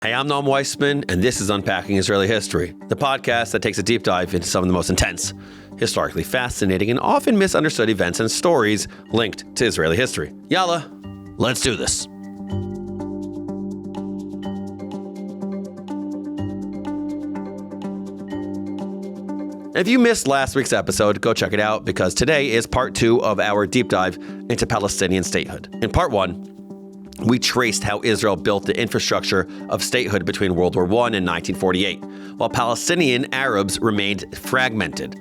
Hey, I'm Noam Weissman, and this is Unpacking Israeli History, the podcast that takes a deep dive into some of the most intense, historically fascinating, and often misunderstood events and stories linked to Israeli history. Yalla, let's do this. If you missed last week's episode, go check it out, because today is part 2 of our deep dive into Palestinian statehood. In part 1, we traced how Israel built the infrastructure of statehood between World War I and 1948, while Palestinian Arabs remained fragmented.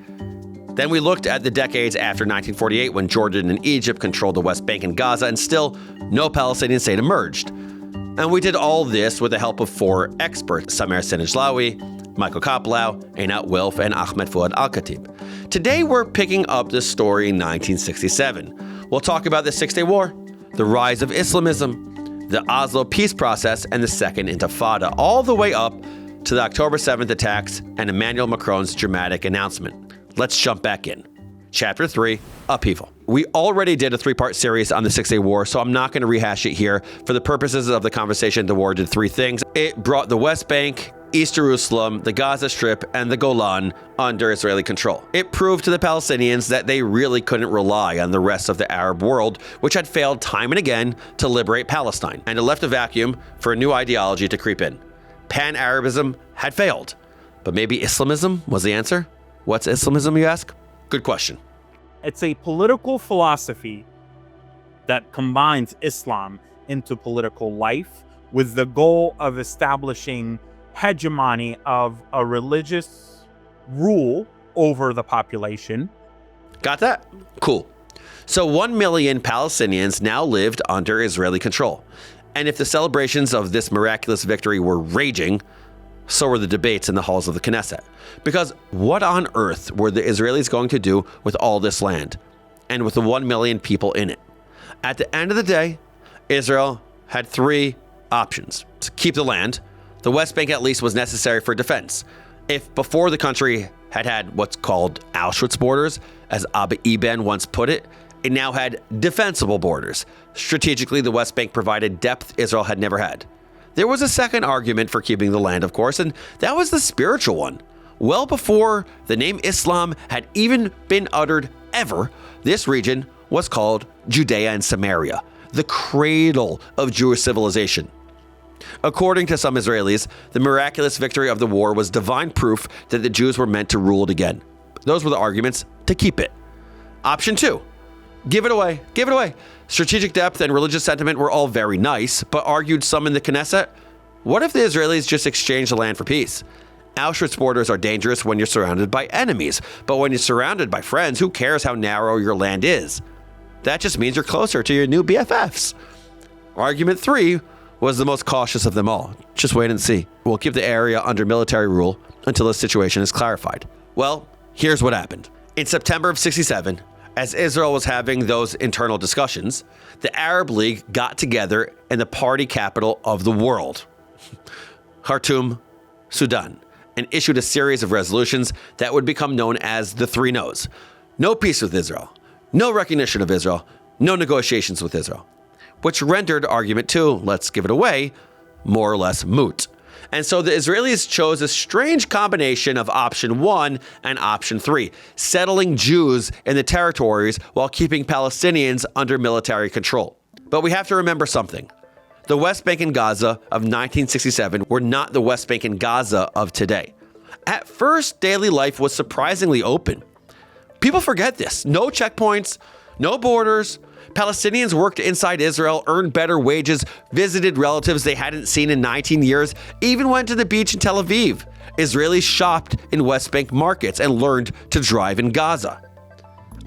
Then we looked at the decades after 1948, when Jordan and Egypt controlled the West Bank and Gaza, and still no Palestinian state emerged. And we did all this with the help of 4 experts: Samer Sinajlawi, Michael Koplow, Einat Wilf, and Ahmed Fuad Al-Khatib. Today we're picking up the story in 1967. We'll talk about the Six-Day War, the rise of Islamism, the Oslo peace process, and the Second Intifada, all the way up to the October 7th attacks and Emmanuel Macron's dramatic announcement. Let's jump back in. Chapter 3, Upheaval. We already did a 3-part series on the Six-Day War, so I'm not going to rehash it here. For the purposes of the conversation, the war did 3 things. It brought the West Bank, East Jerusalem, the Gaza Strip, and the Golan under Israeli control. It proved to the Palestinians that they really couldn't rely on the rest of the Arab world, which had failed time and again to liberate Palestine, and it left a vacuum for a new ideology to creep in. Pan-Arabism had failed, but maybe Islamism was the answer? What's Islamism, you ask? Good question. It's a political philosophy that combines Islam into political life with the goal of establishing hegemony of a religious rule over the population. Got that? Cool. So 1 million Palestinians now lived under Israeli control. And if the celebrations of this miraculous victory were raging, so were the debates in the halls of the Knesset. Because what on earth were the Israelis going to do with all this land and with the 1 million people in it? At the end of the day, Israel had 3 options. To keep the land. The West Bank at least was necessary for defense. If before the country had what's called Auschwitz borders, as Abba Eban once put it, it now had defensible borders. Strategically, the West Bank provided depth Israel had never had. There was a second argument for keeping the land, of course, and that was the spiritual one. Well before the name Islam had even been uttered ever, this region was called Judea and Samaria, the cradle of Jewish civilization. According to some Israelis, the miraculous victory of the war was divine proof that the Jews were meant to rule it again. Those were the arguments to keep it. Option 2, give it away, give it away. Strategic depth and religious sentiment were all very nice, but argued some in the Knesset, what if the Israelis just exchanged the land for peace? Auschwitz borders are dangerous when you're surrounded by enemies, but when you're surrounded by friends, who cares how narrow your land is? That just means you're closer to your new BFFs. Argument 3 was the most cautious of them all. Just wait and see. We'll keep the area under military rule until the situation is clarified. Well, here's what happened. In September of 1967, as Israel was having those internal discussions, the Arab League got together in the party capital of the world, Khartoum, Sudan, and issued a series of resolutions that would become known as the 3 No's. No peace with Israel, no recognition of Israel, no negotiations with Israel, which rendered argument 2, let's give it away, more or less moot. And so the Israelis chose a strange combination of option 1 and option 3, settling Jews in the territories while keeping Palestinians under military control. But we have to remember something. The West Bank and Gaza of 1967 were not the West Bank and Gaza of today. At first, daily life was surprisingly open. People forget this. No checkpoints, no borders. Palestinians worked inside Israel, earned better wages, visited relatives they hadn't seen in 19 years, even went to the beach in Tel Aviv. Israelis shopped in West Bank markets and learned to drive in Gaza.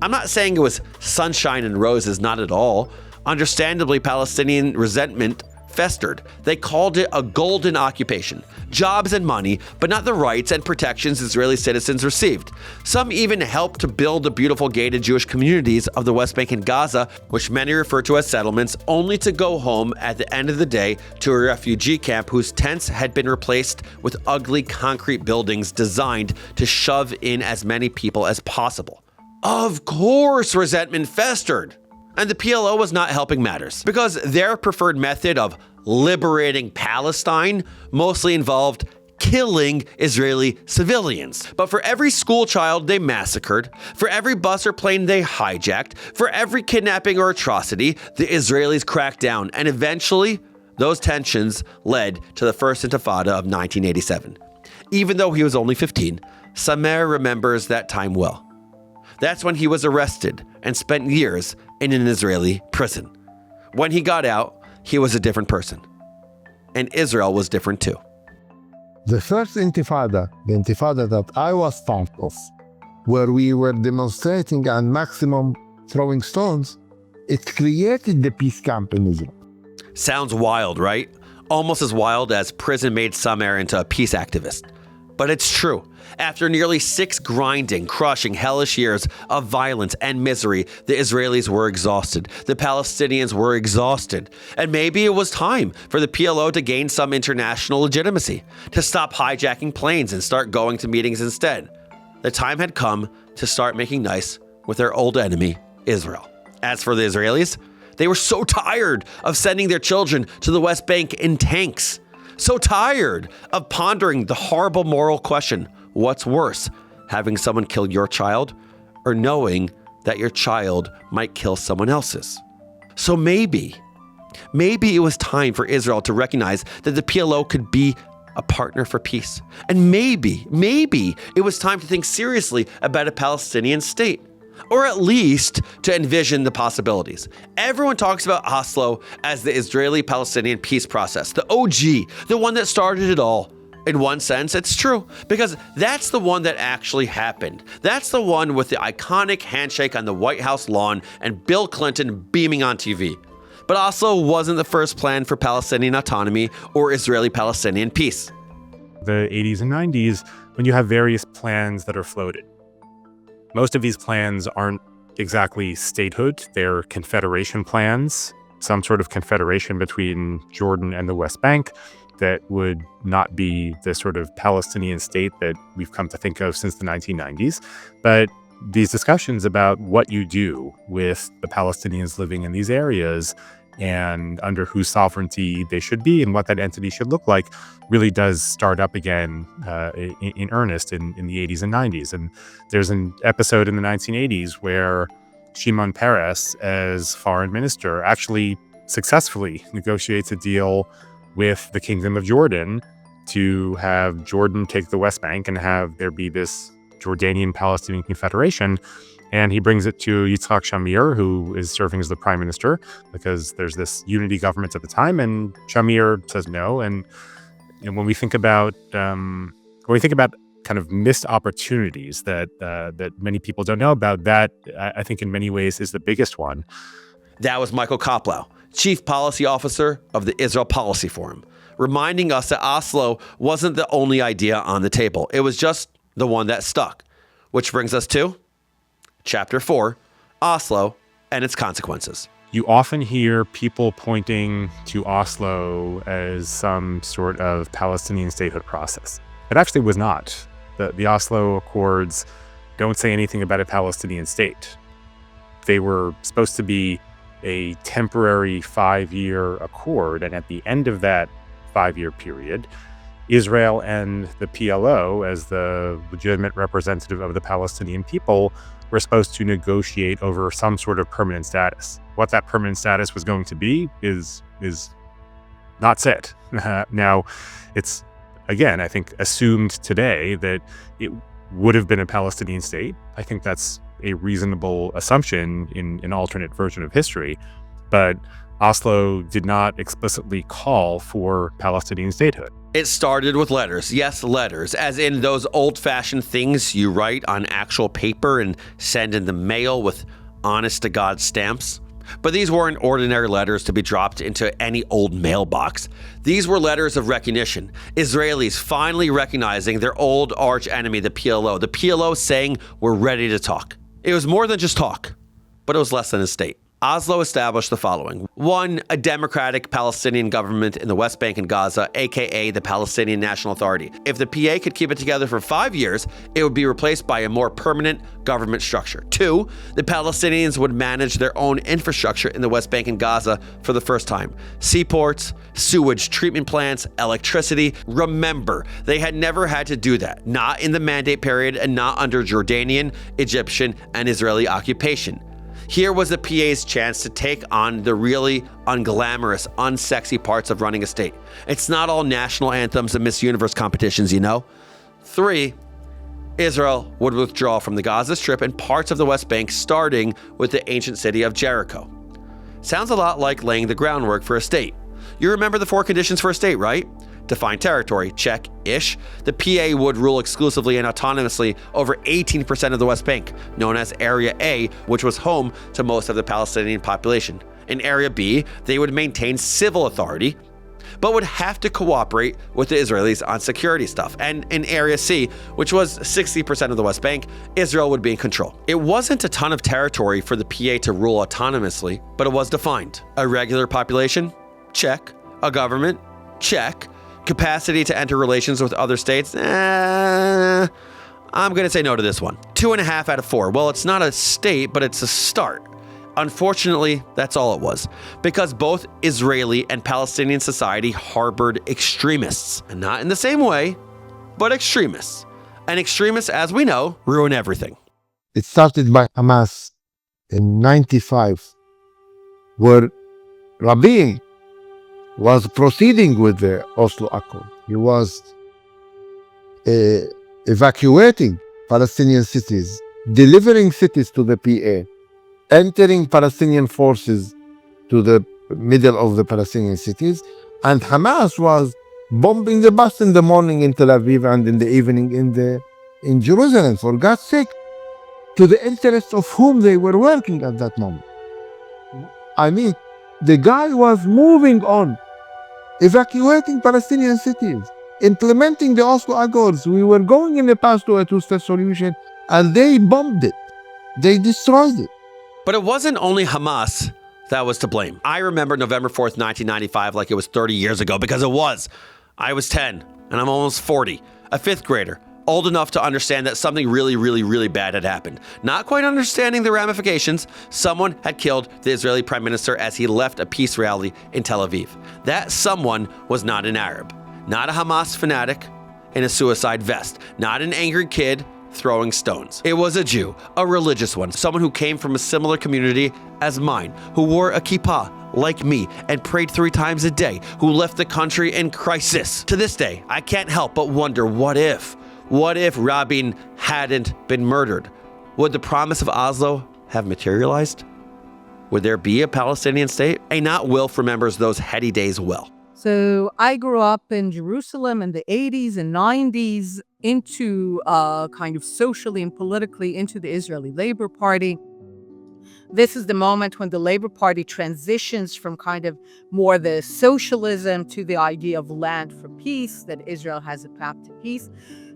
I'm not saying it was sunshine and roses, not at all. Understandably, Palestinian resentment festered. They called it a golden occupation, jobs and money, but not the rights and protections Israeli citizens received. Some even helped to build the beautiful gated Jewish communities of the West Bank and Gaza, which many refer to as settlements, only to go home at the end of the day to a refugee camp whose tents had been replaced with ugly concrete buildings designed to shove in as many people as possible. Of course, resentment festered. And the PLO was not helping matters, because their preferred method of liberating Palestine mostly involved killing Israeli civilians. But for every school child they massacred, for every bus or plane they hijacked, for every kidnapping or atrocity, the Israelis cracked down, and eventually, those tensions led to the First Intifada of 1987. Even though he was only 15, Samer remembers that time well. That's when he was arrested and spent years in an Israeli prison. When he got out, he was a different person. And Israel was different too. The first Intifada, the Intifada that I was part of, where we were demonstrating and maximum throwing stones, it created the peace camp in Israel. Sounds wild, right? Almost as wild as prison made Samer into a peace activist. But it's true. After nearly 6 grinding, crushing, hellish years of violence and misery, the Israelis were exhausted. The Palestinians were exhausted. And maybe it was time for the PLO to gain some international legitimacy, to stop hijacking planes and start going to meetings instead. The time had come to start making nice with their old enemy, Israel. As for the Israelis, they were so tired of sending their children to the West Bank in tanks. So tired of pondering the horrible moral question, what's worse, having someone kill your child or knowing that your child might kill someone else's? So maybe it was time for Israel to recognize that the PLO could be a partner for peace. And maybe it was time to think seriously about a Palestinian state. Or at least to envision the possibilities. Everyone talks about Oslo as the Israeli-Palestinian peace process, the OG, the one that started it all. In one sense, it's true, because that's the one that actually happened. That's the one with the iconic handshake on the White House lawn and Bill Clinton beaming on TV. But Oslo wasn't the first plan for Palestinian autonomy or Israeli-Palestinian peace. The 80s and 90s, when you have various plans that are floated. Most of these plans aren't exactly statehood. They're confederation plans, some sort of confederation between Jordan and the West Bank that would not be the sort of Palestinian state that we've come to think of since the 1990s. But these discussions about what you do with the Palestinians living in these areas and under whose sovereignty they should be and what that entity should look like really does start up again in earnest in the 80s and 90s. And there's an episode in the 1980s where Shimon Peres, as foreign minister, actually successfully negotiates a deal with the Kingdom of Jordan to have Jordan take the West Bank and have there be this Jordanian-Palestinian Confederation. And he brings it to Yitzhak Shamir, who is serving as the prime minister, because there's this unity government at the time, and Shamir says no. And when we think about kind of missed opportunities that many people don't know about, that I think in many ways is the biggest one. That was Michael Koplow, Chief Policy Officer of the Israel Policy Forum, reminding us that Oslo wasn't the only idea on the table. It was just the one that stuck. Which brings us to Chapter 4, Oslo and its consequences. You often hear people pointing to Oslo as some sort of Palestinian statehood process. It actually was not. The Oslo Accords don't say anything about a Palestinian state. They were supposed to be a temporary 5-year accord, and at the end of that 5-year period, Israel and the PLO, as the legitimate representative of the Palestinian people, were supposed to negotiate over some sort of permanent status. What that permanent status was going to be is not said. Now, it's, again, I think, assumed today that it would have been a Palestinian state. I think that's a reasonable assumption in an alternate version of history. But Oslo did not explicitly call for Palestinian statehood. It started with letters. Yes, letters, as in those old-fashioned things you write on actual paper and send in the mail with honest-to-God stamps. But these weren't ordinary letters to be dropped into any old mailbox. These were letters of recognition. Israelis finally recognizing their old arch-enemy, the PLO. The PLO saying, we're ready to talk. It was more than just talk, but it was less than a state. Oslo established the following. 1. A democratic Palestinian government in the West Bank and Gaza, aka the Palestinian National Authority. If the PA could keep it together for 5 years, it would be replaced by a more permanent government structure. 2. The Palestinians would manage their own infrastructure in the West Bank and Gaza for the first time. Seaports, sewage treatment plants, electricity. Remember, they had never had to do that. Not in the mandate period and not under Jordanian, Egyptian, and Israeli occupation. Here was the PA's chance to take on the really unglamorous, unsexy parts of running a state. It's not all national anthems and Miss Universe competitions, you know? 3. Israel would withdraw from the Gaza Strip and parts of the West Bank, starting with the ancient city of Jericho. Sounds a lot like laying the groundwork for a state. You remember the 4 conditions for a state, right? Define territory, check-ish. The PA would rule exclusively and autonomously over 18% of the West Bank, known as Area A, which was home to most of the Palestinian population. In Area B, they would maintain civil authority, but would have to cooperate with the Israelis on security stuff. And in Area C, which was 60% of the West Bank, Israel would be in control. It wasn't a ton of territory for the PA to rule autonomously, but it was defined. A regular population? Check. A government? Check. Capacity to enter relations with other states? I'm going to say no to this one. 2.5 out of 4. Well, it's not a state, but it's a start. Unfortunately, that's all it was, because both Israeli and Palestinian society harbored extremists, and not in the same way, but extremists. And extremists, as we know, ruin everything. It started by Hamas in 95, where Rabin was proceeding with the Oslo Accords. He was evacuating Palestinian cities, delivering cities to the PA, entering Palestinian forces to the middle of the Palestinian cities, and Hamas was bombing the bus in the morning in Tel Aviv and in the evening in Jerusalem, for God's sake, to the interests of whom they were working at that moment. I mean, the guy was moving on, evacuating Palestinian cities, implementing the Oslo Accords. We were going in the past to a two-state solution, and they bombed it. They destroyed it. But it wasn't only Hamas that was to blame. I remember November 4th, 1995 like it was 30 years ago, because it was. I was 10, and I'm almost 40, a 5th grader, old enough to understand that something really, really, really bad had happened. Not quite understanding the ramifications, someone had killed the Israeli prime minister as he left a peace rally in Tel Aviv. That someone was not an Arab, not a Hamas fanatic in a suicide vest, not an angry kid throwing stones. It was a Jew, a religious one, someone who came from a similar community as mine, who wore a kippah like me and prayed 3 times a day, who left the country in crisis. To this day, I can't help but wonder, what if? What if Rabin hadn't been murdered? Would the promise of Oslo have materialized? Would there be a Palestinian state? Einat Wilf remembers those heady days well. So I grew up in Jerusalem in the 80s and 90s into kind of socially and politically into the Israeli Labor Party. This is the moment when the Labor Party transitions from kind of more the socialism to the idea of land for peace, that Israel has a path to peace.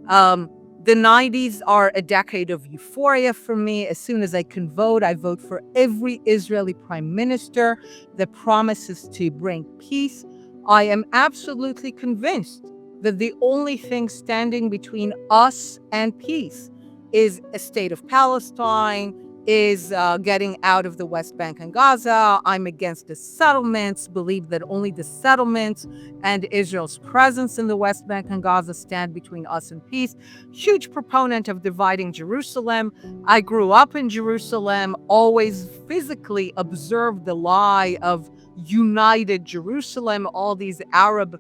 The 90s are a decade of euphoria for me. As soon as I can vote, I vote for every Israeli prime minister that promises to bring peace. I am absolutely convinced that the only thing standing between us and peace is a state of Palestine, is getting out of the West Bank and Gaza. I'm against the settlements, believe that only the settlements and Israel's presence in the West Bank and Gaza stand between us and peace. Huge proponent of dividing Jerusalem. I grew up in Jerusalem, always physically observed the lie of united Jerusalem, all these Arab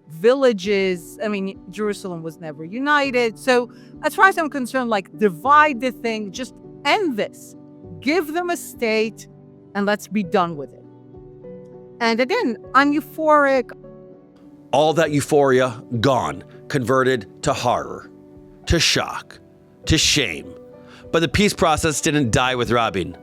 villages. I mean, Jerusalem was never united. So as far as I'm concerned, like, divide the thing, just end this, give them a state, and let's be done with it. And again, I'm euphoric. All that euphoria gone, converted to horror, to shock, to shame. But the peace process didn't die with Rabin.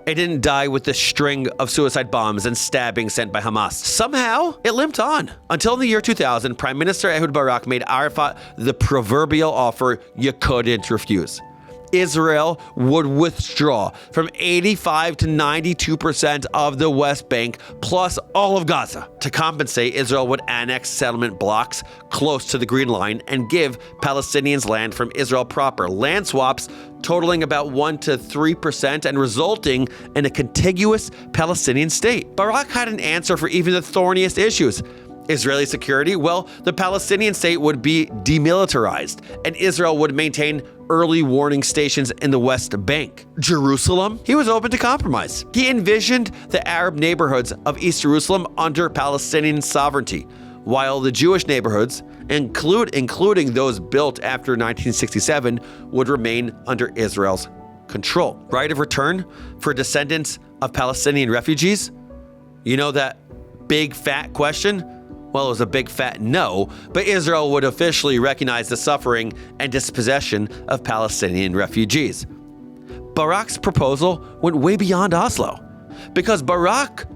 It didn't die with the string of suicide bombs and stabbings sent by Hamas. Somehow, it limped on. Until in the year 2000, Prime Minister Ehud Barak made Arafat the proverbial offer you couldn't refuse. Israel would withdraw from 85 to 92% of the West Bank, plus all of Gaza. To compensate, Israel would annex settlement blocks close to the Green Line and give Palestinians land from Israel proper. Land swaps totaling about 1 to 3% and resulting in a contiguous Palestinian state. Barak had an answer for even the thorniest issues. Israeli security? Well, the Palestinian state would be demilitarized, and Israel would maintain early warning stations in the West Bank. Jerusalem? He was open to compromise. He envisioned the Arab neighborhoods of East Jerusalem under Palestinian sovereignty, while the Jewish neighborhoods, including those built after 1967, would remain under Israel's control. Right of return for descendants of Palestinian refugees? You know that big fat question? Well, it was a big fat no, but Israel would officially recognize the suffering and dispossession of Palestinian refugees. Barak's proposal went way beyond Oslo, because Barak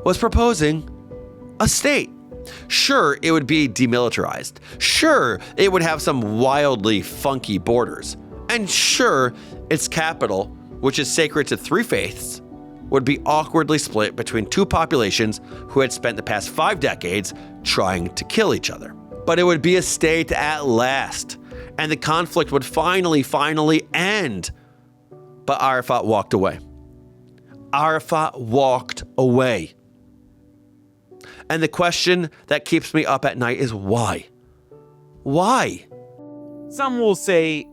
was proposing a state. Sure, it would be demilitarized. Sure, it would have some wildly funky borders. And sure, its capital, which is sacred to three faiths, would be awkwardly split between two populations who had spent the past 5 decades trying to kill each other. But it would be a state at last, and the conflict would finally end. But Arafat walked away. Arafat walked away. And the question that keeps me up at night is why? Why? Some will say,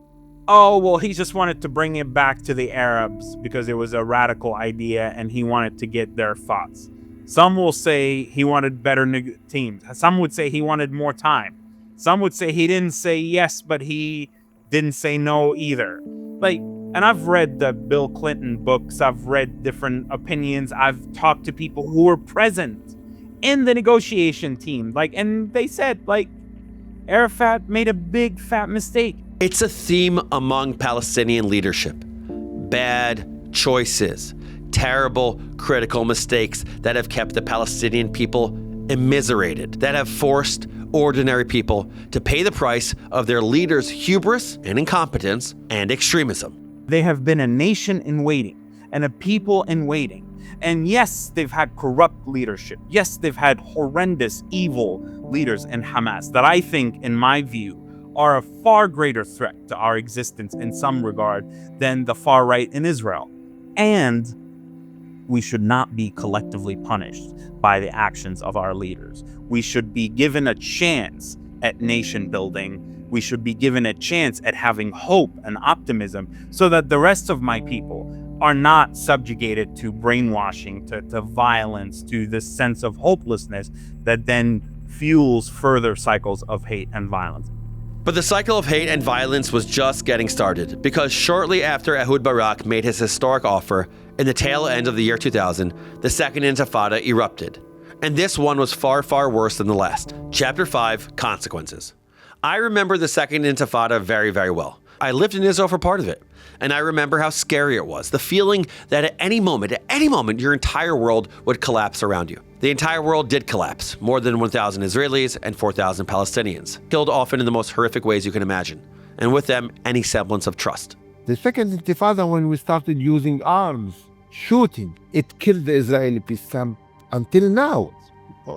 oh, well, he just wanted to bring it back to the Arabs because it was a radical idea and he wanted to get their thoughts. Some will say he wanted better teams. Some would say he wanted more time. Some would say he didn't say yes, but he didn't say no either. And I've read the Bill Clinton books. I've read different opinions. I've talked to people who were present in the negotiation team. And they said, Arafat made a big fat mistake. It's a theme among Palestinian leadership. Bad choices, terrible, critical mistakes that have kept the Palestinian people immiserated, that have forced ordinary people to pay the price of their leaders' hubris and incompetence and extremism. They have been a nation in waiting and a people in waiting. And yes, they've had corrupt leadership. Yes, they've had horrendous, evil leaders in Hamas that I think, in my view, are a far greater threat to our existence in some regard than the far right in Israel. And we should not be collectively punished by the actions of our leaders. We should be given a chance at nation building. We should be given a chance at having hope and optimism so that the rest of my people are not subjugated to brainwashing, to violence, to this sense of hopelessness that then fuels further cycles of hate and violence. But the cycle of hate and violence was just getting started, because shortly after Ehud Barak made his historic offer in the tail end of the year 2000, the Second Intifada erupted. And this one was far, far worse than the last. Chapter 5, Consequences. I remember the Second Intifada very, very well. I lived in Israel for part of it, and I remember how scary it was. The feeling that at any moment, your entire world would collapse around you. The entire world did collapse. More than 1,000 Israelis and 4,000 Palestinians, killed often in the most horrific ways you can imagine, and with them, any semblance of trust. The Second Intifada, when we started using arms, shooting, it killed the Israeli peace camp until now,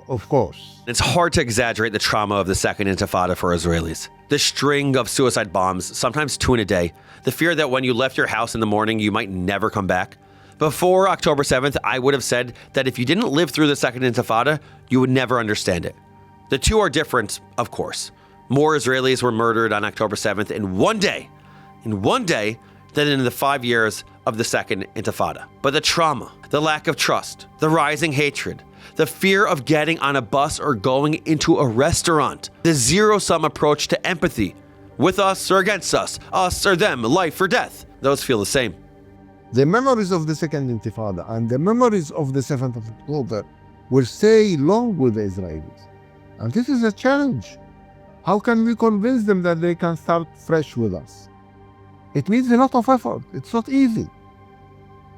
of course. It's hard to exaggerate the trauma of the Second Intifada for Israelis. The string of suicide bombs, sometimes 2 in a day, the fear that when you left your house in the morning, you might never come back. Before October 7th, I would have said that if you didn't live through the Second Intifada, you would never understand it. The two are different, of course. More Israelis were murdered on October 7th in one day than in the 5 years of the Second Intifada. But the trauma, the lack of trust, the rising hatred, the fear of getting on a bus or going into a restaurant, the zero-sum approach to empathy, with us or against us or them, life or death, those feel the same. The memories of the Second Intifada and the memories of the 7th of October will stay long with the Israelis. And this is a challenge. How can we convince them that they can start fresh with us? It needs a lot of effort. It's not easy.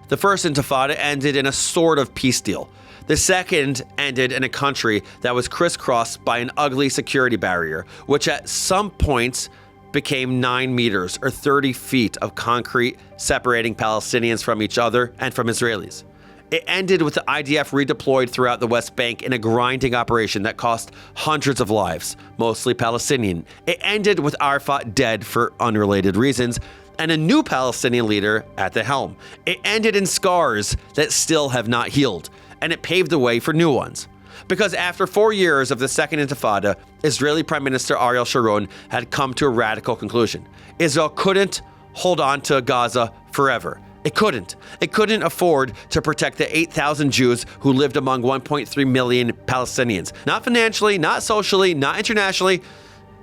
The First Intifada ended in a sort of peace deal. The second ended in a country that was crisscrossed by an ugly security barrier, which at some points became 9 meters or 30 feet of concrete separating Palestinians from each other and from Israelis. It ended with the IDF redeployed throughout the West Bank in a grinding operation that cost hundreds of lives, mostly Palestinian. It ended with Arafat dead for unrelated reasons and a new Palestinian leader at the helm. It ended in scars that still have not healed, and it paved the way for new ones. Because after 4 years of the Second Intifada, Israeli Prime Minister Ariel Sharon had come to a radical conclusion. Israel couldn't hold on to Gaza forever. It couldn't. It couldn't afford to protect the 8,000 Jews who lived among 1.3 million Palestinians. Not financially, not socially, not internationally,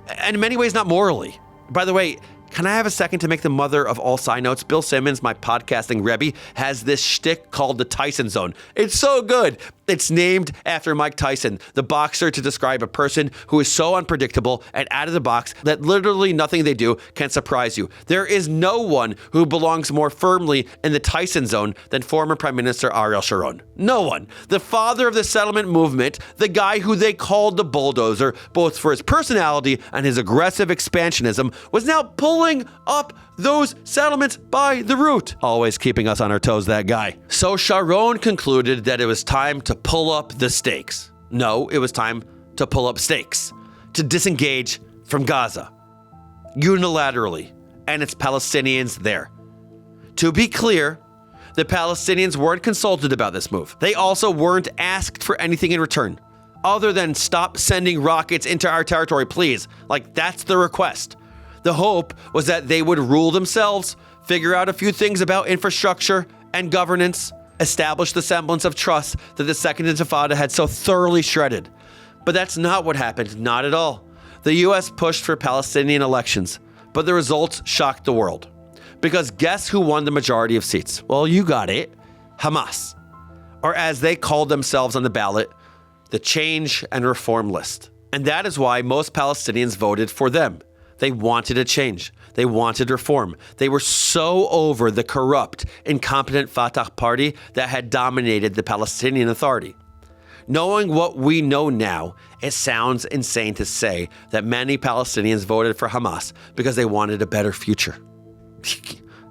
and in many ways not morally. By the way, can I have a second to make the mother of all side notes? Bill Simmons, my podcasting Rebbe, has this shtick called the Tyson Zone. It's so good. It's named after Mike Tyson, the boxer, to describe a person who is so unpredictable and out of the box that literally nothing they do can surprise you. There is no one who belongs more firmly in the Tyson Zone than former Prime Minister Ariel Sharon. No one. The father of the settlement movement, the guy who they called the bulldozer, both for his personality and his aggressive expansionism, was now pulling up those settlements by the root. Always keeping us on our toes, that guy. So Sharon concluded that it was time to pull up the stakes. No, it was time to pull up stakes. To disengage from Gaza. Unilaterally. And its Palestinians there. To be clear, the Palestinians weren't consulted about this move. They also weren't asked for anything in return. Other than stop sending rockets into our territory, please. Like, that's the request. The hope was that they would rule themselves, figure out a few things about infrastructure and governance, establish the semblance of trust that the Second Intifada had so thoroughly shredded. But that's not what happened, not at all. The US pushed for Palestinian elections, but the results shocked the world. Because guess who won the majority of seats? Well, you got it. Hamas. Or as they called themselves on the ballot, the Change and Reform List. And that is why most Palestinians voted for them. They wanted a change. They wanted reform. They were so over the corrupt, incompetent Fatah party that had dominated the Palestinian Authority. Knowing what we know now, it sounds insane to say that many Palestinians voted for Hamas because they wanted a better future.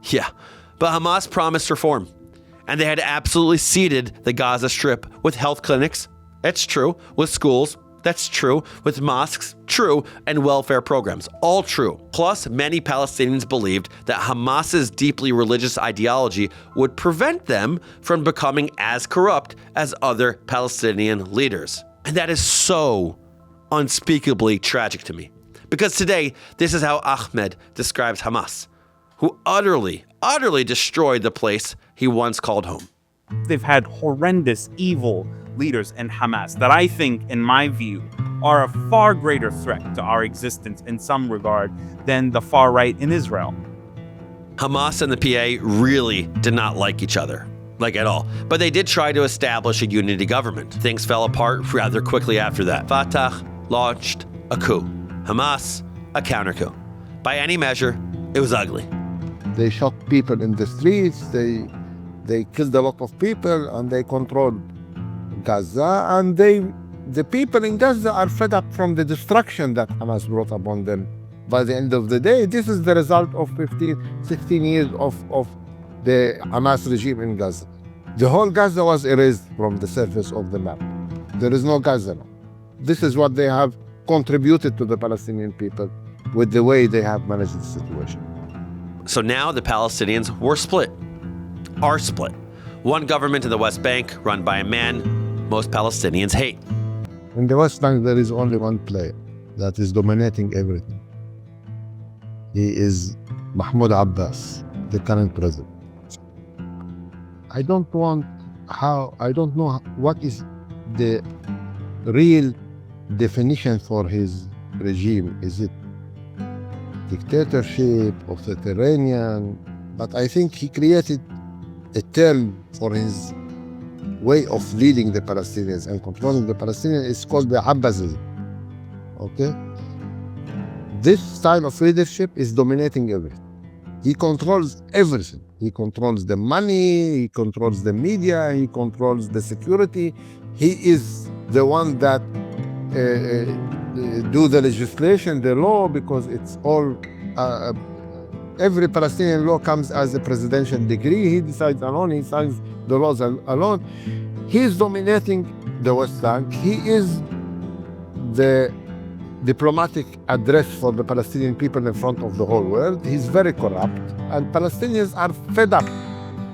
Yeah, but Hamas promised reform, and they had absolutely seeded the Gaza Strip with health clinics. That's true. With schools. That's true. With mosques, true, and welfare programs, all true. Plus, many Palestinians believed that Hamas's deeply religious ideology would prevent them from becoming as corrupt as other Palestinian leaders. And that is so unspeakably tragic to me. Because today, this is how Ahmed describes Hamas, who utterly destroyed the place he once called home. They've had horrendous, evil leaders in Hamas that I think, in my view, are a far greater threat to our existence in some regard than the far right in Israel. Hamas and the PA really did not like each other, like at all. But they did try to establish a unity government. Things fell apart rather quickly after that. Fatah launched a coup. Hamas, a counter coup. By any measure, it was ugly. They shot people in the streets, they killed a lot of people, and they controlled Gaza, and the people in Gaza are fed up from the destruction that Hamas brought upon them. By the end of the day, this is the result of 16 years of the Hamas regime in Gaza. The whole Gaza was erased from the surface of the map. There is no Gaza now. This is what they have contributed to the Palestinian people with the way they have managed the situation. So now the Palestinians were split, are split. One government in the West Bank run by a man most Palestinians hate. In the West Bank, there is only one player that is dominating everything. He is Mahmoud Abbas, the current president. I don't know what is the real definition for his regime. Is it dictatorship, authoritarian? But I think he created a term for his way of leading the Palestinians and controlling the Palestinians. Is called the Abbasism. Okay? This style of leadership is dominating everything. He controls everything. He controls the money, he controls the media, he controls the security. He is the one that do the legislation, the law, because it's all, every Palestinian law comes as a presidential decree. He decides alone, he signs the laws alone. He's dominating the West Bank. He is the diplomatic address for the Palestinian people in front of the whole world. He's very corrupt, and Palestinians are fed up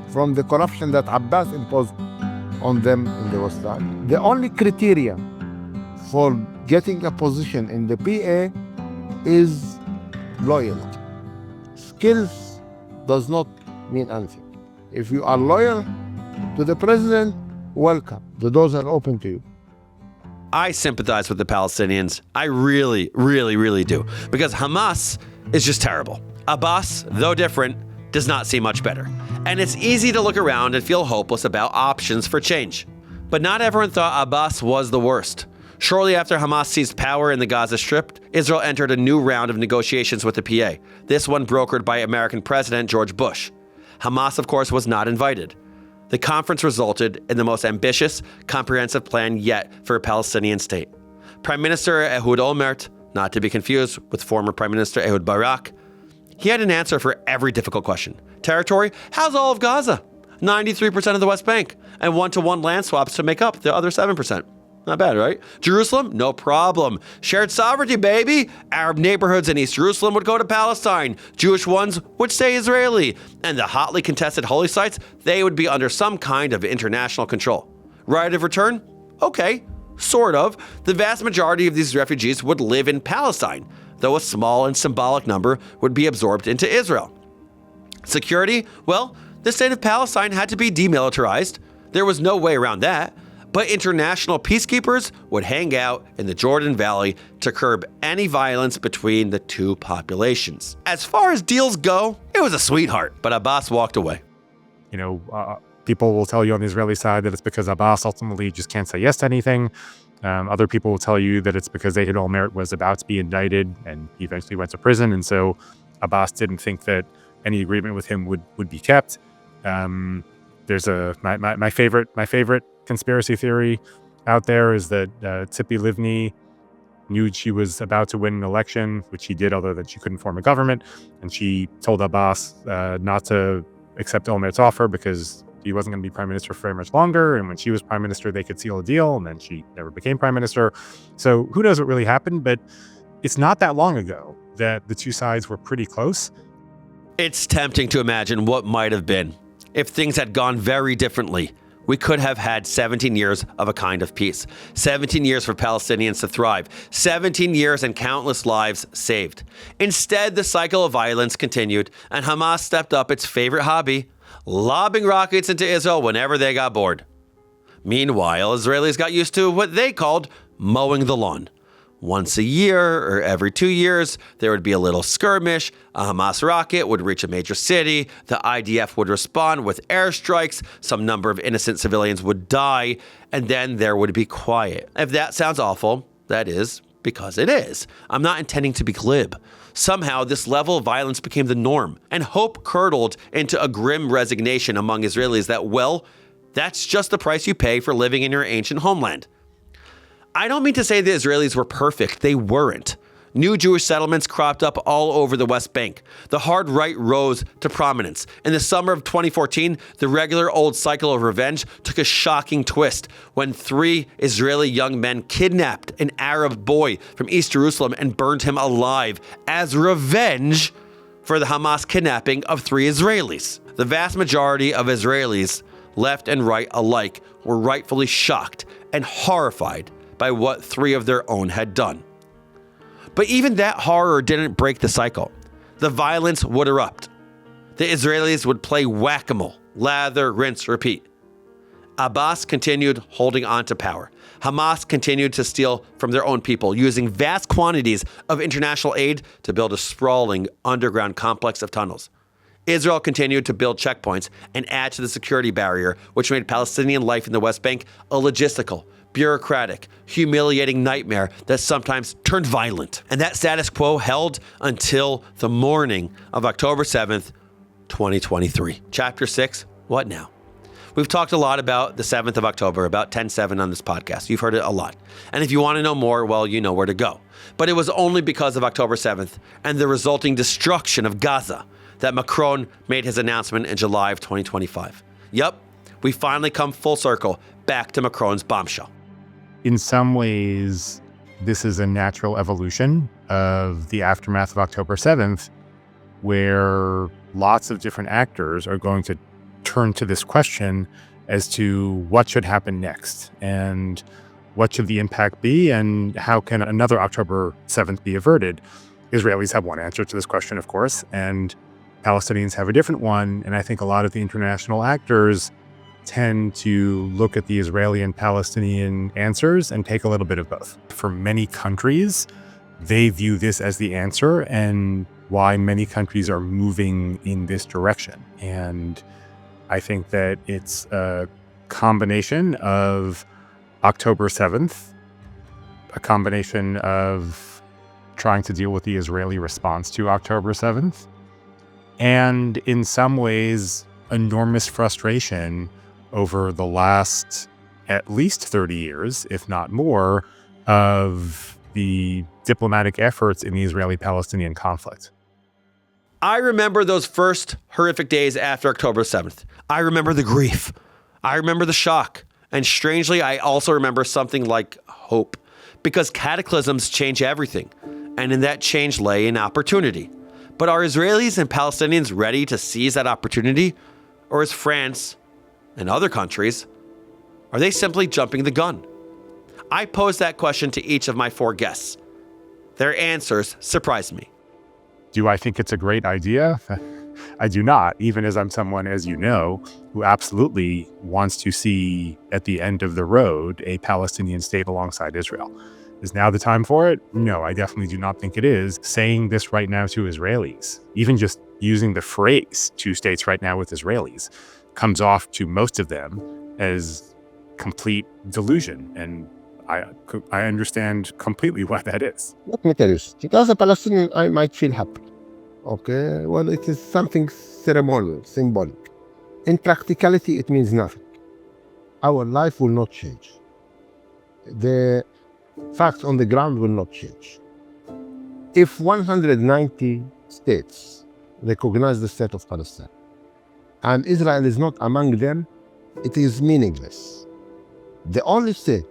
from the corruption that Abbas imposed on them in the West Bank. The only criteria for getting a position in the PA is loyalty. Skills does not mean anything. If you are loyal to the president, welcome. The doors are open to you. I sympathize with the Palestinians. I really, really, really do. Because Hamas is just terrible. Abbas, though different, does not seem much better. And it's easy to look around and feel hopeless about options for change. But not everyone thought Abbas was the worst. Shortly after Hamas seized power in the Gaza Strip, Israel entered a new round of negotiations with the PA, this one brokered by American President George Bush. Hamas, of course, was not invited. The conference resulted in the most ambitious, comprehensive plan yet for a Palestinian state. Prime Minister Ehud Olmert, not to be confused with former Prime Minister Ehud Barak, he had an answer for every difficult question. Territory? How's all of Gaza? 93% of the West Bank, and 1-to-1 land swaps to make up the other 7%. Not bad, right? Jerusalem? No problem. Shared sovereignty, baby. Arab neighborhoods in East Jerusalem would go to Palestine. Jewish ones would stay Israeli. And the hotly contested holy sites, they would be under some kind of international control. Right of return? Okay, sort of. The vast majority of these refugees would live in Palestine, though a small and symbolic number would be absorbed into Israel. Security? Well, the state of Palestine had to be demilitarized. There was no way around that. But international peacekeepers would hang out in the Jordan Valley to curb any violence between the two populations. As far as deals go, it was a sweetheart, but Abbas walked away. People will tell you on the Israeli side that it's because Abbas ultimately just can't say yes to anything. Other people will tell you that it's because Ehud Olmert was about to be indicted and he eventually went to prison, and so Abbas didn't think that any agreement with him would be kept. There's my favorite conspiracy theory out there is that Tzipi Livni knew she was about to win an election, which she did, although that she couldn't form a government, and she told Abbas not to accept Olmert's offer because he wasn't going to be prime minister for very much longer, and when she was prime minister they could seal a deal, and then she never became prime minister. So who knows what really happened, but it's not that long ago that the two sides were pretty close. It's tempting to imagine what might have been if things had gone very differently. We could have had 17 years of a kind of peace, 17 years for Palestinians to thrive, 17 years and countless lives saved. Instead, the cycle of violence continued, and Hamas stepped up its favorite hobby, lobbing rockets into Israel whenever they got bored. Meanwhile, Israelis got used to what they called mowing the lawn. Once a year or every 2 years, there would be a little skirmish. A Hamas rocket would reach a major city. The IDF would respond with airstrikes. Some number of innocent civilians would die. And then there would be quiet. If that sounds awful, that is because it is. I'm not intending to be glib. Somehow, this level of violence became the norm, and hope curdled into a grim resignation among Israelis that, well, that's just the price you pay for living in your ancient homeland. I don't mean to say the Israelis were perfect. They weren't. New Jewish settlements cropped up all over the West Bank. The hard right rose to prominence. In the summer of 2014, the regular old cycle of revenge took a shocking twist when 3 Israeli young men kidnapped an Arab boy from East Jerusalem and burned him alive as revenge for the Hamas kidnapping of 3 Israelis. The vast majority of Israelis, left and right alike, were rightfully shocked and horrified by what 3 of their own had done. But even that horror didn't break the cycle. The violence would erupt. The Israelis would play whack-a-mole, lather, rinse, repeat. Abbas continued holding on to power. Hamas continued to steal from their own people, using vast quantities of international aid to build a sprawling underground complex of tunnels. Israel continued to build checkpoints and add to the security barrier, which made Palestinian life in the West Bank a logistical, bureaucratic, humiliating nightmare that sometimes turned violent. And that status quo held until the morning of October 7th, 2023. Chapter 6, what now? We've talked a lot about the 7th of October, about 10/7 on this podcast. You've heard it a lot. And if you want to know more, well, you know where to go. But it was only because of October 7th and the resulting destruction of Gaza that Macron made his announcement in July of 2025. Yep, we finally come full circle back to Macron's bombshell. In some ways, this is a natural evolution of the aftermath of October 7th, where lots of different actors are going to turn to this question as to what should happen next and what should the impact be and how can another October 7th be averted. Israelis have one answer to this question, of course, and Palestinians have a different one. And I think a lot of the international actors tend to look at the Israeli and Palestinian answers and take a little bit of both. For many countries, they view this as the answer and why many countries are moving in this direction. And I think that it's a combination of October 7th, a combination of trying to deal with the Israeli response to October 7th, and in some ways, enormous frustration over the last at least 30 years, if not more, of the diplomatic efforts in the Israeli-Palestinian conflict. I remember those first horrific days after October 7th. I remember the grief. I remember the shock. And strangely, I also remember something like hope. Because cataclysms change everything. And in that change lay an opportunity. But are Israelis and Palestinians ready to seize that opportunity? Or is France and other countries, are they simply jumping the gun? I posed that question to each of my 4 guests. Their answers surprised me. Do I think it's a great idea? I do not, even as I'm someone, as you know, who absolutely wants to see at the end of the road a Palestinian state alongside Israel. Is now the time for it? No, I definitely do not think it is. Saying this right now to Israelis, even just using the phrase 2 states right now with Israelis, comes off to most of them as complete delusion. And I understand completely why that is. Let me tell you, as a Palestinian, I might feel happy. Okay, well, it is something ceremonial, symbolic. In practicality, it means nothing. Our life will not change. The facts on the ground will not change. If 190 states recognize the state of Palestine, and Israel is not among them, it is meaningless. The only state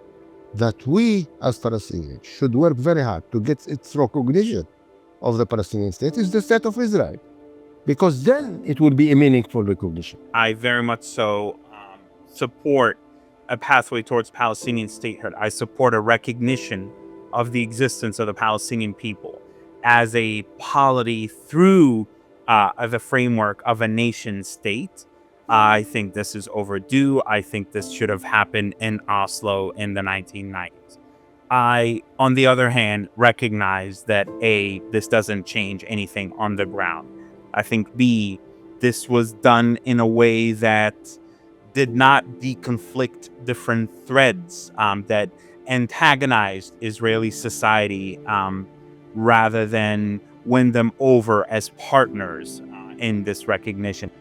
that we as Palestinians should work very hard to get its recognition of the Palestinian state is the state of Israel, because then it will be a meaningful recognition. I very much so support a pathway towards Palestinian statehood. I support a recognition of the existence of the Palestinian people as a polity through the framework of a nation state. I think this is overdue. I think this should have happened in Oslo in the 1990s. I, on the other hand, recognize that A, this doesn't change anything on the ground. I think B, this was done in a way that did not deconflict different threads that antagonized Israeli society rather than win them over as partners in this recognition.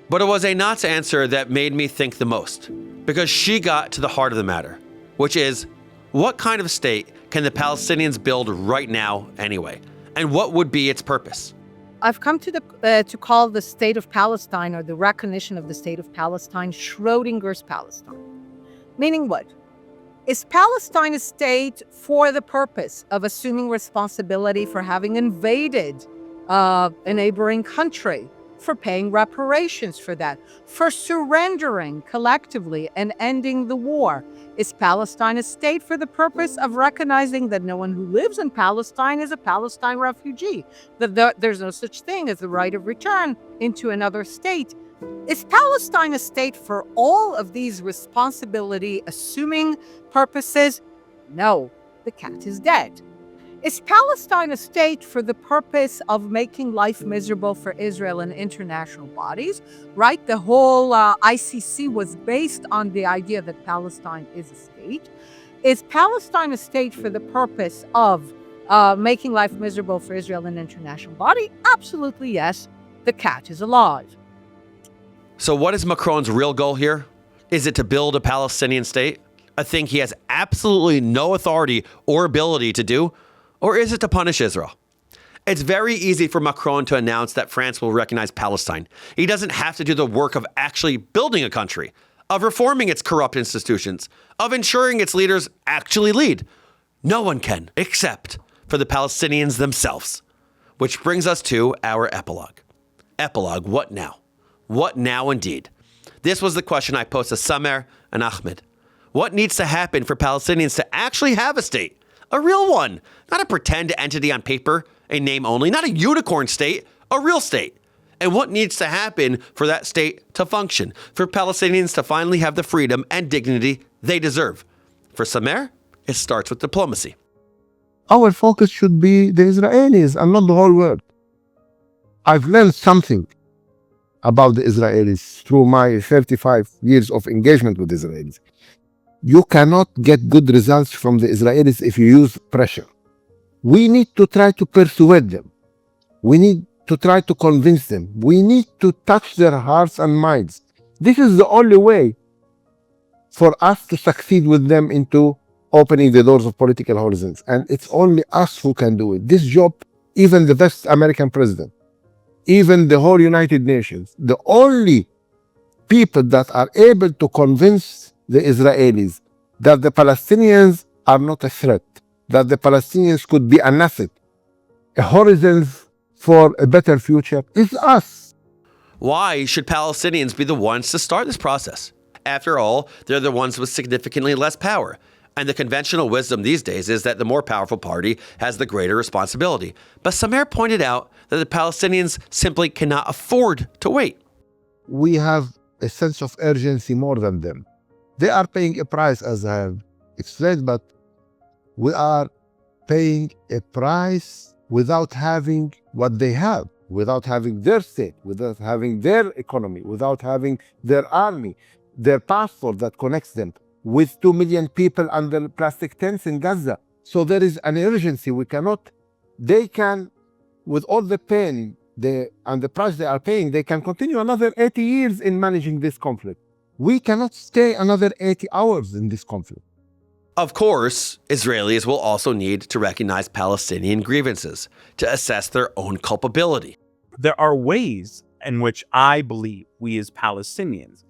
But it was Einat's answer that made me think the most, because she got to the heart of the matter, which is, what kind of state can the Palestinians build right now anyway? And what would be its purpose? I've come to call the state of Palestine, or the recognition of the state of Palestine, Schrodinger's Palestine. Meaning what? Is Palestine a state for the purpose of assuming responsibility for having invaded a neighboring country, for paying reparations for that, for surrendering collectively and ending the war? Is Palestine a state for the purpose of recognizing that no one who lives in Palestine is a Palestine refugee, that there's no such thing as the right of return into another state? Is Palestine a state for all of these responsibility-assuming purposes? No, the cat is dead. Is Palestine a state for the purpose of making life miserable for Israel and international bodies? Right? The whole ICC was based on the idea that Palestine is a state. Is Palestine a state for the purpose of making life miserable for Israel and international body? Absolutely yes. The cat is alive. So what is Macron's real goal here? Is it to build a Palestinian state, a thing he has absolutely no authority or ability to do? Or is it to punish Israel? It's very easy for Macron to announce that France will recognize Palestine. He doesn't have to do the work of actually building a country, of reforming its corrupt institutions, of ensuring its leaders actually lead. No one can, except for the Palestinians themselves. Which brings us to our epilogue. Epilogue, what now? What now indeed? This was the question I posed to Samer and Ahmed. What needs to happen for Palestinians to actually have a state? A real one, not a pretend entity on paper, a name only, not a unicorn state, a real state. And what needs to happen for that state to function, for Palestinians to finally have the freedom and dignity they deserve? For Samer, it starts with diplomacy. Our focus should be the Israelis and not the whole world. I've learned something about the Israelis through my 35 years of engagement with Israelis. You cannot get good results from the Israelis if you use pressure. We need to try to persuade them. We need to try to convince them. We need to touch their hearts and minds. This is the only way for us to succeed with them into opening the doors of political horizons. And it's only us who can do it. This job, even the best American president, even the whole United Nations, the only people that are able to convince the Israelis that the Palestinians are not a threat, that the Palestinians could be an asset, a horizon for a better future, is us. Why should Palestinians be the ones to start this process? After all, they're the ones with significantly less power. And the conventional wisdom these days is that the more powerful party has the greater responsibility. But Samer pointed out that the Palestinians simply cannot afford to wait. We have a sense of urgency more than them. They are paying a price, as I have explained, but we are paying a price without having what they have, without having their state, without having their economy, without having their army, their passport that connects them, with 2 million people under plastic tents in Gaza. So there is an urgency. They can, with all the pain and the price they are paying, they can continue another 80 years in managing this conflict. We cannot stay another 80 hours in this conflict. Of course, Israelis will also need to recognize Palestinian grievances to assess their own culpability. There are ways in which I believe we as Palestinians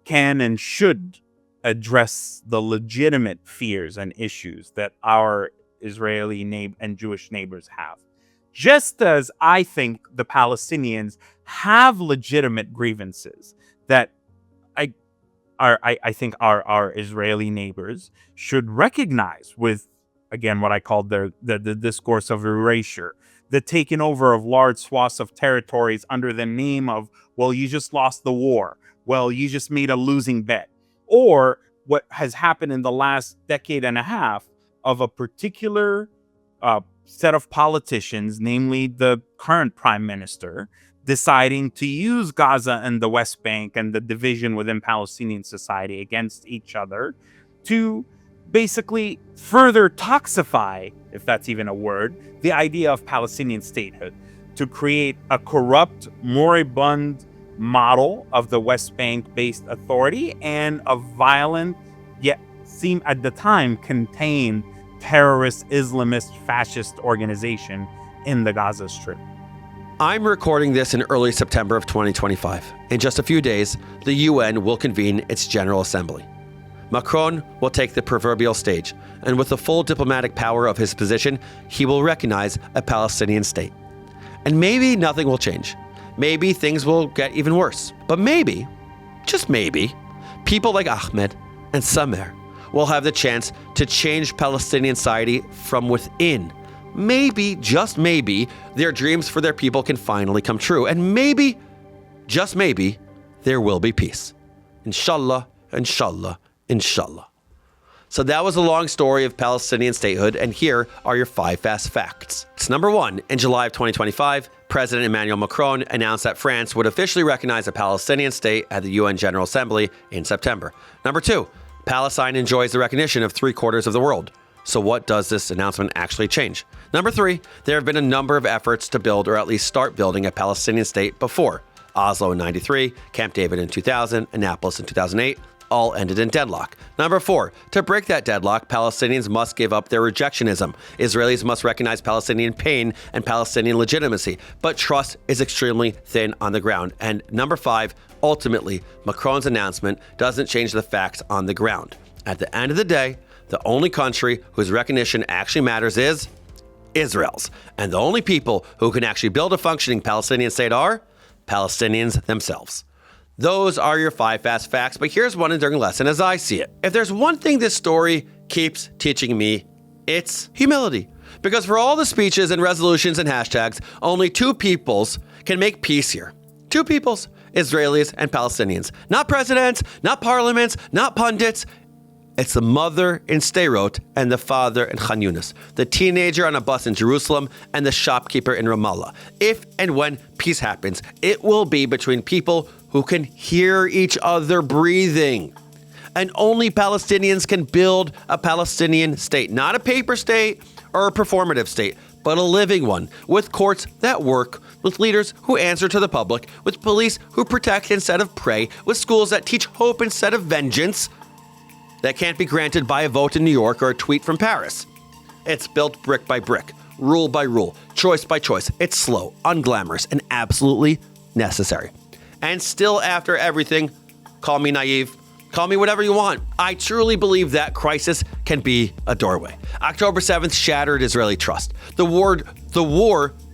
can and should address the legitimate fears and issues that our Israeli and Jewish neighbors have. Just as I think the Palestinians have legitimate grievances that I think our Israeli neighbors should recognize with, again, what I called the discourse of erasure, the taking over of large swaths of territories under the name of, well, you just lost the war. Well, you just made a losing bet. Or what has happened in the last decade and a half of a particular set of politicians, namely the current prime minister, deciding to use Gaza and the West Bank and the division within Palestinian society against each other to basically further toxify, if that's even a word, the idea of Palestinian statehood, to create a corrupt, moribund model of the West Bank-based authority and a violent, yet seem at the time contained terrorist, Islamist, fascist organization in the Gaza Strip. I'm recording this in early September of 2025. In just a few days, the UN will convene its General Assembly. Macron will take the proverbial stage, and with the full diplomatic power of his position, he will recognize a Palestinian state. And maybe nothing will change. Maybe things will get even worse. But maybe, just maybe, people like Ahmed and Samer will have the chance to change Palestinian society from within. Maybe, just maybe, their dreams for their people can finally come true. And maybe, just maybe, there will be peace. Inshallah, inshallah, inshallah. So that was a long story of Palestinian statehood, and here are your 5 fast facts. It's number 1. In July of 2025, President Emmanuel Macron announced that France would officially recognize a Palestinian state at the UN General Assembly in September. Number 2. Palestine enjoys the recognition of 3/4 of the world. So what does this announcement actually change? Number 3, there have been a number of efforts to build or at least start building a Palestinian state before. Oslo in 93, Camp David in 2000, Annapolis in 2008. all ended in deadlock. Number 4, to break that deadlock, Palestinians must give up their rejectionism. Israelis must recognize Palestinian pain and Palestinian legitimacy, but trust is extremely thin on the ground. And number 5, ultimately, Macron's announcement doesn't change the facts on the ground. At the end of the day, the only country whose recognition actually matters is Israel's. And the only people who can actually build a functioning Palestinian state are Palestinians themselves. Those are your 5 fast facts, but here's one enduring lesson as I see it. If there's one thing this story keeps teaching me, it's humility. Because for all the speeches and resolutions and hashtags, only 2 peoples can make peace here. 2 peoples, Israelis and Palestinians. Not presidents, not parliaments, not pundits. It's the mother in Sderot and the father in Khan Yunis, the teenager on a bus in Jerusalem and the shopkeeper in Ramallah. If and when peace happens, it will be between people who can hear each other breathing. And only Palestinians can build a Palestinian state, not a paper state or a performative state, but a living one, with courts that work, with leaders who answer to the public, with police who protect instead of prey, with schools that teach hope instead of vengeance, that can't be granted by a vote in New York or a tweet from Paris. It's built brick by brick, rule by rule, choice by choice. It's slow, unglamorous, and absolutely necessary. And still, after everything, call me naive, call me whatever you want, I truly believe that crisis can be a doorway. October 7th shattered Israeli trust. The war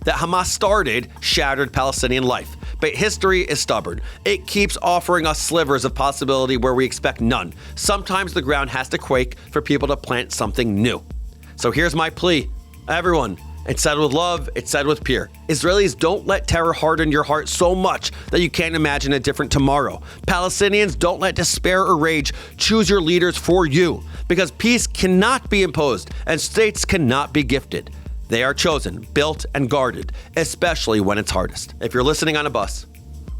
that Hamas started shattered Palestinian life. But history is stubborn. It keeps offering us slivers of possibility where we expect none. Sometimes the ground has to quake for people to plant something new. So here's my plea. Everyone, it's said with love, it's said with fear. Israelis, don't let terror harden your heart so much that you can't imagine a different tomorrow. Palestinians, don't let despair or rage choose your leaders for you, because peace cannot be imposed and states cannot be gifted. They are chosen, built, and guarded, especially when it's hardest. If you're listening on a bus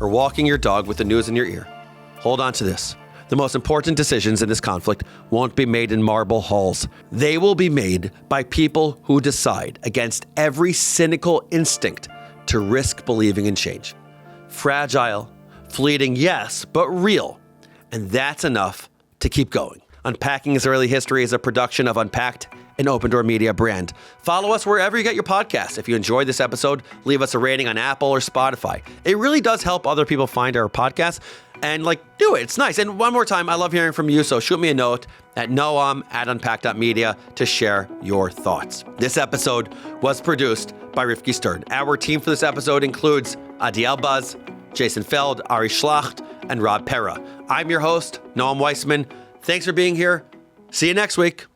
or walking your dog with the news in your ear, hold on to this. The most important decisions in this conflict won't be made in marble halls. They will be made by people who decide against every cynical instinct to risk believing in change. Fragile, fleeting, yes, but real. And that's enough to keep going. Unpacking Israeli History is a production of Unpacked, an OpenDor Media brand. Follow us wherever you get your podcasts. If you enjoyed this episode, leave us a rating on Apple or Spotify. It really does help other people find our podcast. And do it. It's nice. And one more time, I love hearing from you. So shoot me a note at noam@unpacked.media to share your thoughts. This episode was produced by Rivki Stern. Our team for this episode includes Adi Elbaz, Jason Feld, Ari Schlacht, and Rob Pera. I'm your host, Noam Weissman. Thanks for being here. See you next week.